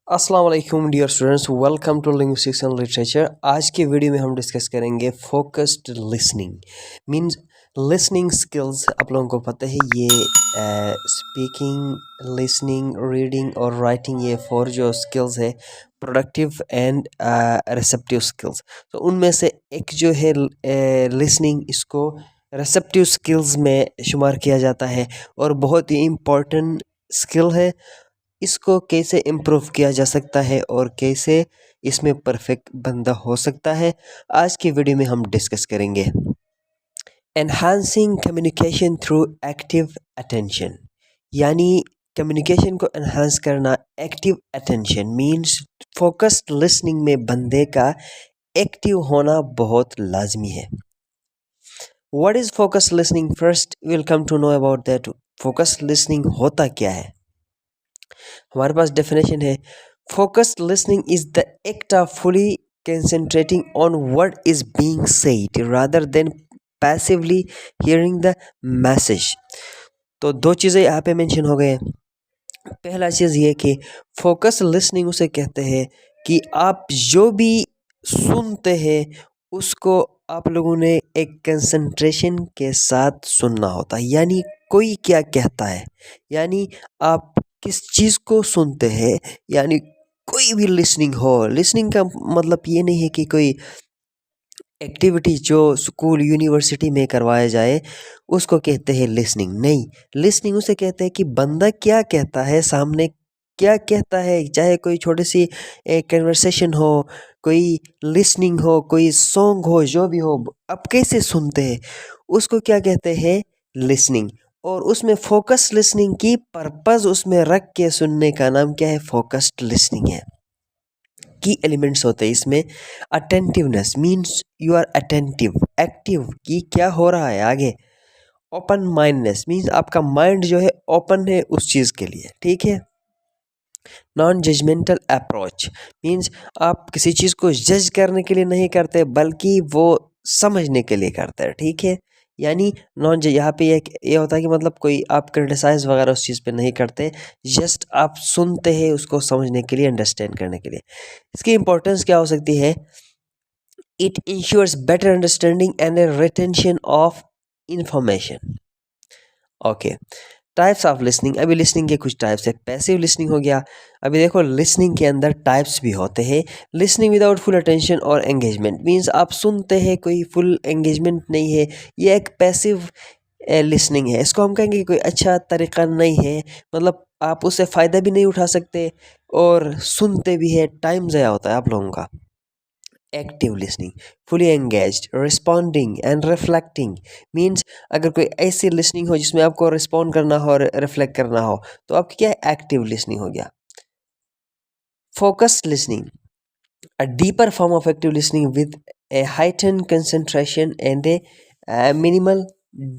अस्सलाम वालेकुम dear students, welcome to linguistics and literature. आज के वीडियो में हम डिस्कस करेंगे focused listening. Means listening skills आप लोगों को पता है ये स्पीकिंग, लिसनिंग, रीडिंग और राइटिंग, ये फोर जो स्किल्स है प्रोडक्टिव एंड रिसेप्टिव स्किल्स। तो उनमें से एक जो है लिसनिंग, इसको रिसेप्टिव स्किल्स में शुमार किया जाता है और बहुत ही इम्पोर्टेंट स्किल है। इसको कैसे इम्प्रूव किया जा सकता है और कैसे इसमें परफेक्ट बंदा हो सकता है, आज की वीडियो में हम डिस्कस करेंगे। Enhancing communication through active attention, यानी कम्युनिकेशन को एनहांस करना। Active attention means focused listening में बंदे का एक्टिव होना बहुत लाजमी है। What is focused listening? First will come to know about that. Focused listening होता क्या है? हमारे पास डेफिनेशन है, focused listening is the act of fully concentrating on what is being said rather than passively hearing the message. तो दो चीज़ें यहाँ पे मेंशन हो गए। पहला चीज़ ये कि फोकस लिसनिंग उसे कहते हैं कि आप जो भी सुनते हैं उसको आप लोगों ने एक कंसंट्रेशन के साथ सुनना होता है। यानी कोई क्या कहता है, यानी आप किस चीज़ को सुनते हैं, यानी कोई भी लिसनिंग हो। लिसनिंग का मतलब ये नहीं है कि कोई एक्टिविटी जो स्कूल यूनिवर्सिटी में करवाया जाए उसको कहते हैं लिसनिंग। नहीं, लिसनिंग उसे कहते हैं कि बंदा क्या कहता है, सामने क्या कहता है, चाहे कोई छोटी सी एक कन्वर्सेशन हो, कोई लिसनिंग हो, कोई सॉन्ग हो, जो भी हो, आप कैसे सुनते हैं उसको क्या कहते हैं? लिसनिंग। और उसमें फोकस लिसनिंग की पर्पस उसमें रख के सुनने का नाम क्या है? फोकस्ड लिसनिंग है। की एलिमेंट्स होते हैं इसमें। Attentiveness means you are attentive, active कि क्या हो रहा है आगे। ओपन माइंडनेस मीन्स आपका माइंड जो है ओपन है उस चीज़ के लिए, ठीक है। नॉन जजमेंटल अप्रोच मीन्स आप किसी चीज़ को जज करने के लिए नहीं करते बल्कि वो समझने के लिए करते हैं, ठीक है। यानी नॉन यहाँ पे ये होता है कि मतलब कोई आप क्रिटिसाइज वगैरह उस चीज़ पे नहीं करते, जस्ट आप सुनते हैं उसको समझने के लिए, अंडरस्टैंड करने के लिए। इसकी इंपॉर्टेंस क्या हो सकती है? It ensures better understanding and retention of information. Okay, types of listening. अभी लिसनिंग के कुछ टाइप्स है। पैसिव लिसनिंग हो गया। अभी देखो लिसनिंग के अंदर टाइप्स भी होते हैं। लिसनिंग विदाउट फुल अटेंशन और एंगेजमेंट मीन्स आप सुनते हैं, कोई फुल एंगेजमेंट नहीं है, ये एक पैसिव लिसनिंग है। इसको हम कहेंगे कि कोई अच्छा तरीका नहीं है, मतलब आप उससे फ़ायदा भी नहीं उठा सकते और सुनते भी है, टाइम ज़ाया होता है आप लोगों का। Active listening, fully engaged, responding and reflecting means अगर कोई ऐसी लिसनिंग हो जिसमें आपको रिस्पॉन्ड करना हो और रिफ्लेक्ट करना हो तो आपकी क्या है? एक्टिव लिसनिंग हो गया। Focused listening, a deeper form of active listening with a heightened concentration and a minimal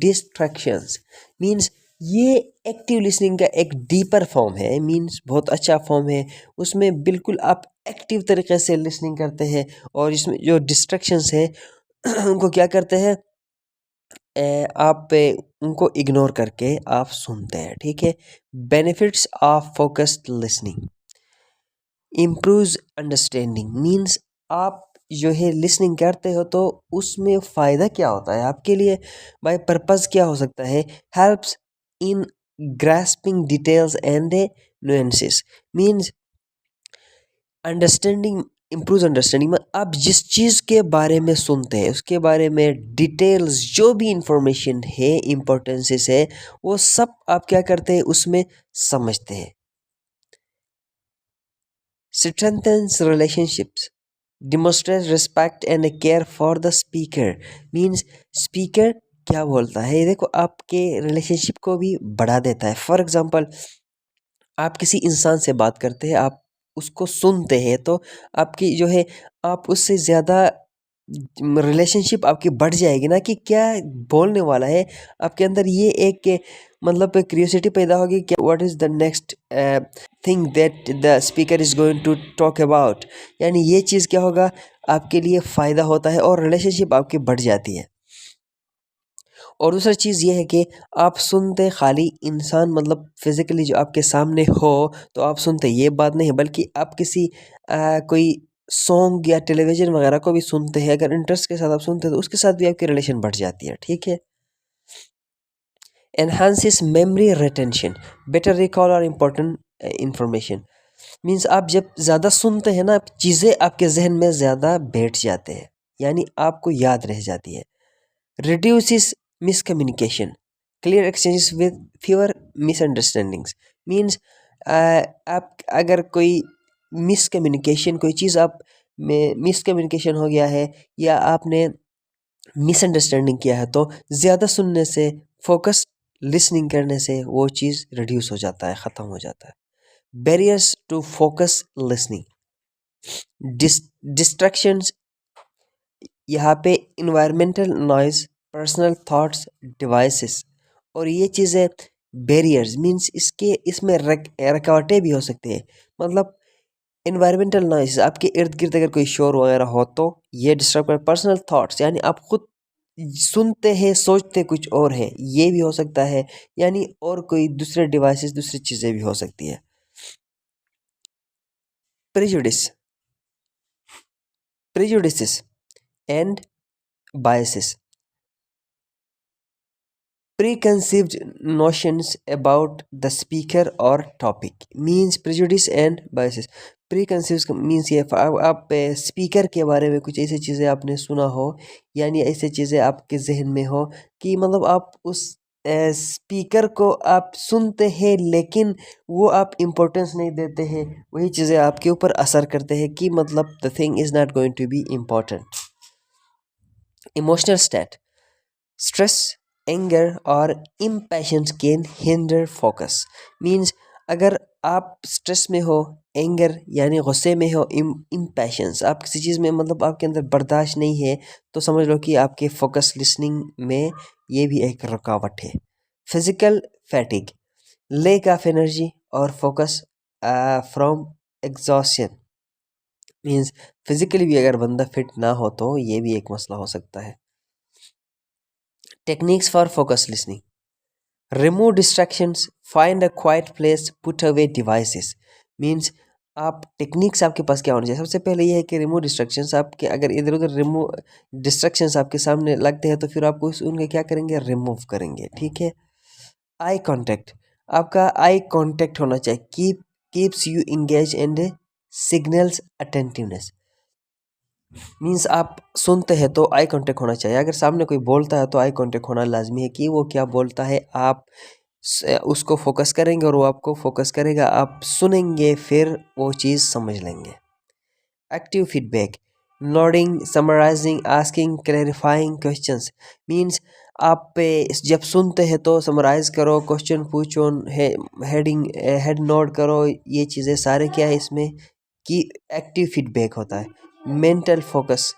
distractions means ये एक्टिव लिसनिंग का एक डीपर फॉर्म है, मीन्स बहुत अच्छा फॉर्म है। उसमें बिल्कुल आप एक्टिव तरीके से लिसनिंग करते हैं और इसमें जो डिस्ट्रैक्शंस है उनको क्या करते हैं? आप उनको इग्नोर करके आप सुनते हैं, ठीक है। Benefits of focused listening, improves understanding means आप जो है लिसनिंग करते हो तो उसमें फ़ायदा क्या होता है आपके लिए, बाय पर्पस क्या हो सकता है? Helps in grasping details and nuances means understanding, improve understanding में आप जिस चीज़ के बारे में सुनते हैं उसके बारे में डिटेल्स, जो भी इंफॉर्मेशन है, इम्पोर्टेंसेस है, वो सब आप क्या करते हैं? उसमें समझते हैं। Strengthens relationships, demonstrates respect and care for the speaker means speaker क्या बोलता है ये देखो आपके रिलेशनशिप को भी बढ़ा देता है। फॉर एग्जांपल, आप किसी इंसान से बात करते हैं, आप उसको सुनते हैं तो आपकी जो है आप उससे ज़्यादा रिलेशनशिप आपकी बढ़ जाएगी ना, कि क्या बोलने वाला है आपके अंदर, ये एक मतलब क्यूरियोसिटी पैदा होगी कि what is the next thing that the speaker is going to talk about. यानी ये चीज़ क्या होगा? आपके लिए फ़ायदा होता है और रिलेशनशिप आपकी बढ़ जाती है। और दूसरा चीज़ ये है कि आप सुनते खाली इंसान मतलब फिज़िकली जो आपके सामने हो तो आप सुनते, ये बात नहीं है, बल्कि आप किसी कोई सॉन्ग या टेलीविज़न वगैरह को भी सुनते हैं, अगर इंटरेस्ट के साथ आप सुनते हैं तो उसके साथ भी आपकी रिलेशन बढ़ जाती है, ठीक है। एनहांसिस मेमोरी रिटेंशन, बेटर रिकॉल और इम्पोर्टेंट इंफॉर्मेशन। मीन्स आप जब ज़्यादा सुनते हैं ना, चीज़ें आपके जहन में ज़्यादा बैठ जाते हैं, यानी आपको याद रह जाती है। Reduces miscommunication, clear exchanges with fewer misunderstandings. Means आप अगर कोई मिसकम्युनिकेशन, कोई चीज़ आप में मिसकम्युनिकेशन हो गया है या आपने मिसअंडरस्टैंडिंग किया है, तो ज़्यादा सुनने से, फोकस लिसनिंग करने से वो चीज़ रिड्यूस हो जाता है, ख़त्म हो जाता है। Barriers to focus listening, distractions, यहाँ पे environmental noise, personal thoughts, devices, और ये चीज़ें बैरियर्स मींस इसके इसमें रुकावटें भी हो सकती हैं। मतलब इन्वायरमेंटल नॉइज, आपके इर्द गिर्द अगर कोई शोर वगैरह हो तो ये डिस्टर्ब कर। पर्सनल थॉट्स, यानी आप खुद सुनते हैं सोचते कुछ और है, ये भी हो सकता है, यानी और कोई दूसरे डिवाइसेस, दूसरी चीज़ें भी हो सकती है। Prejudice, prejudices and biases, preconceived notions about the speaker or topic, means prejudice and biases। preconceived means ये आप स्पीकर के बारे में कुछ ऐसी चीज़ें आपने सुना हो, यानी ऐसी चीज़ें आपके जहन में हो कि मतलब आप उस स्पीकर को आप सुनते हैं लेकिन वो आप इम्पोर्टेंस नहीं देते हैं, वही चीज़ें आपके ऊपर असर करते हैं कि मतलब the thing is not going to be important. Emotional state, stress, anger और impatience can hinder focus. Means अगर आप स्ट्रेस में हो, एंगर यानी गुस्से में हो, इम्पैशंस आप किसी चीज़ में मतलब आपके अंदर बर्दाश्त नहीं है, तो समझ लो कि आपके फोकस लिसनिंग में ये भी एक रुकावट है। Physical fatigue, lack of energy और focus from exhaustion. Means physically भी अगर बंदा फिट ना हो तो ये भी एक मसला हो सकता है। Techniques for focus listening, remove distractions, find a quite place, put away devices. Means आप टेक्निक्स आपके पास क्या होनी चाहिए, सबसे पहले ये है कि रिमूव डिस्ट्रैक्शंस। आपके अगर इधर उधर रिमूव डिस्ट्रैक्शंस आपके सामने लगते हैं तो फिर आपको उनके क्या करेंगे, रिमूव करेंगे, ठीक है। आई कांटेक्ट, आपका आई कांटेक्ट होना चाहिए, keeps you engage and signals attentiveness. Means आप सुनते हैं तो आई कांटेक्ट होना चाहिए, अगर सामने कोई बोलता है तो आई कांटेक्ट होना लाजमी है कि वो क्या बोलता है, आप उसको फोकस करेंगे और वो आपको फोकस करेगा, आप सुनेंगे फिर वो चीज़ समझ लेंगे। Active feedback, nodding, summarising, asking clarifying questions. Means आप जब सुनते हैं तो समराइज करो, क्वेश्चन पूछो, हेडिंग हेड नोड करो, ये चीज़ें सारे क्या है इसमें कि एक्टिव फीडबैक होता है। Mental focus,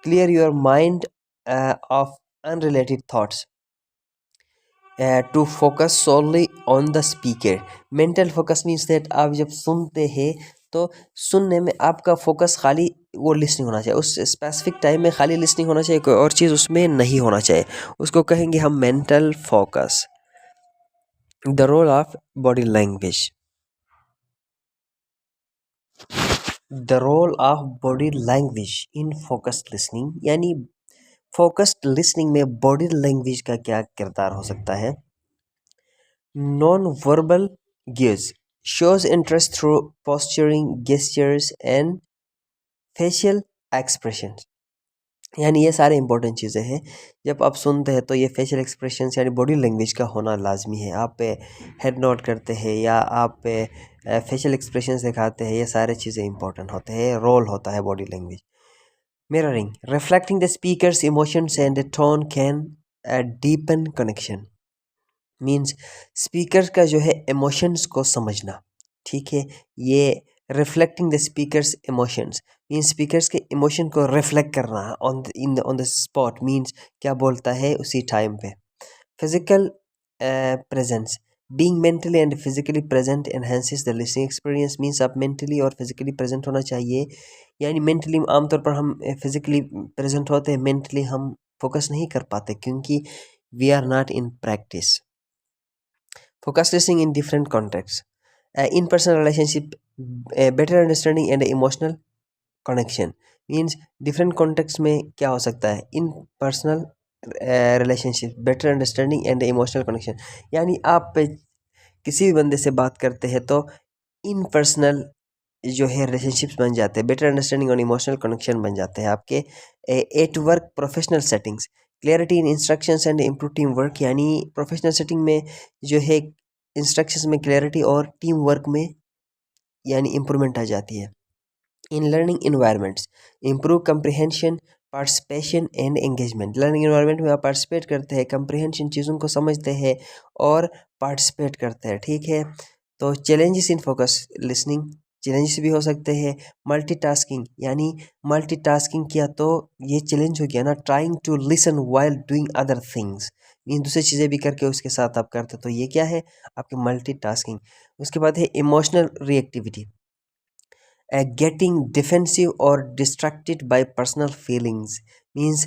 clear your mind of unrelated thoughts to focus solely on the speaker. Mental focus means that आप जब सुनते हैं तो सुनने में आपका फोकस खाली वो लिसनिंग होना चाहिए, उस स्पेसिफिक टाइम में खाली लिसनिंग होना चाहिए, कोई और चीज़ उसमें नहीं होना चाहिए, उसको कहेंगे हम mental focus. The role of body language, the role of body language in focus listening, यानी फोकस्ड लिसनिंग में बॉडी लैंग्वेज का क्या किरदार हो सकता है। Non verbal gives, shows interest through posturing, gestures and facial expressions। यानी ये सारे इंपॉर्टेंट चीज़ें हैं, जब आप सुनते हैं तो ये फेशियल एक्सप्रेशंस यानी बॉडी लैंग्वेज का होना लाजमी है। आप हेड नोड करते हैं या आप फेशियल एक्सप्रेशंस दिखाते हैं, ये सारे चीज़ें इंपॉर्टेंट होते हैं, रोल होता है body language. Mirroring, reflecting the speakers emotions and tone can deepen connection. Means speaker का जो है इमोशंस को समझना, ठीक है, ये reflecting the speakers emotions means speakers के इमोशन को रिफ्लेक्ट करना ऑन द स्पॉट, मीन्स क्या बोलता है उसी टाइम पे। Physical presence, being mentally and physically present enhances the listening experience. Means आप मेंटली और फिजिकली प्रेजेंट होना चाहिए, यानी मेंटली आमतौर पर हम फिजिकली प्रेजेंट होते हैं, मेंटली हम फोकस नहीं कर पाते, क्योंकि we are not in practice. Focus listening in different contexts. In personal relationship, better understanding and emotional connection means different context में क्या हो सकता है. In personal relationship, better understanding and emotional connection, यानी आप किसी भी बंदे से बात करते हैं तो इन पर्सनल जो है रिलेशनशिप्स बन जाते हैं, बेटर अंडरस्टैंडिंग और इमोशनल कनेक्शन बन जाते हैं आपके. At work professional settings, clarity in instructions and improve team work, यानी प्रोफेशनल सेटिंग में जो है इंस्ट्रक्शंस में क्लियरिटी और टीम वर्क में यानी इम्प्रूवमेंट आ जाती है. In learning environments, improve comprehension, participation and engagement. Learning environment में आप पार्टिसिपेट करते हैं, कंप्रिहेंशन चीज़ों को समझते हैं और पार्टिसिपेट करते हैं. ठीक है. तो challenges in focus listening, challenges भी हो सकते हैं. मल्टीटास्किंग, यानी मल्टीटास्किंग किया तो ये चैलेंज हो गया ना. Trying to listen while doing other things, mean दूसरी चीज़ें भी करके उसके साथ आप करते, तो ये क्या है आपकी मल्टीटास्किंग. उसके बाद है इमोशनल रिएक्टिविटी, गेटिंग डिफेंसिव और distracted by personal feelings. Means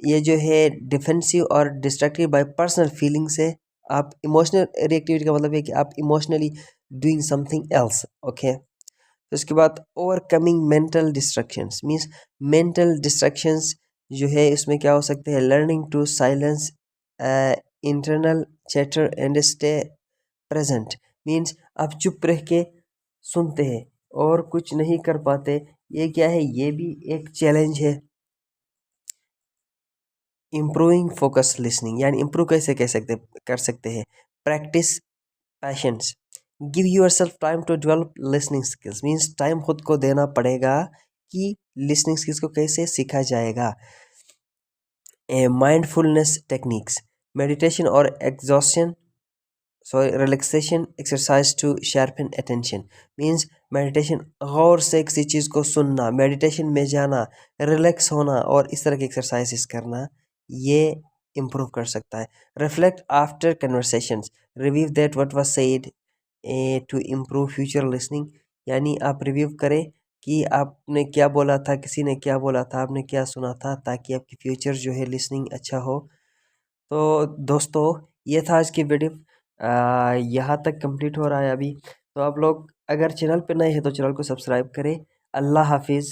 ये जो है डिफेंसिव और डिस्ट्रैक्टेड बाय पर्सनल फीलिंग्स है. आप इमोशनल रिएक्टिविटी का मतलब है कि आप emotionally doing something else. Okay. तो उसके बाद overcoming mental distractions, means mental distractions जो है उसमें क्या हो सकते हैं. Learning to silence internal chatter and stay present, means आप चुप रह के सुनते हैं और कुछ नहीं कर पाते. ये क्या है, ये भी एक चैलेंज है. इम्प्रूविंग फोकस लिसनिंग, यानी इम्प्रूव कैसे कर सकते हैं. Practise patience, give yourself time to develop listening skills, means time खुद को देना पड़ेगा कि लिसनिंग स्किल्स को कैसे सीखा जाएगा. माइंडफुलनेस टेक्निक्स, मेडिटेशन और exhaustion relaxation exercise to sharpen attention, means meditation, गौर से किसी चीज़ को सुनना, मेडिटेशन में जाना, रिलैक्स होना और इस तरह की एक्सरसाइजेस करना, ये इम्प्रूव कर सकता है. Reflect after conversations, review that what was said to improve future listening, यानी आप रिव्यू करें कि आपने क्या बोला था, किसी ने क्या बोला था, आपने क्या सुना था, ताकि आपकी फ्यूचर जो है लिसनिंग अच्छा हो. तो दोस्तों ये था आज की वीडियो. यहाँ तक कंप्लीट हो रहा है अभी. तो आप लोग अगर चैनल पे नए हैं तो चैनल को सब्सक्राइब करें. अल्लाह हाफिज़.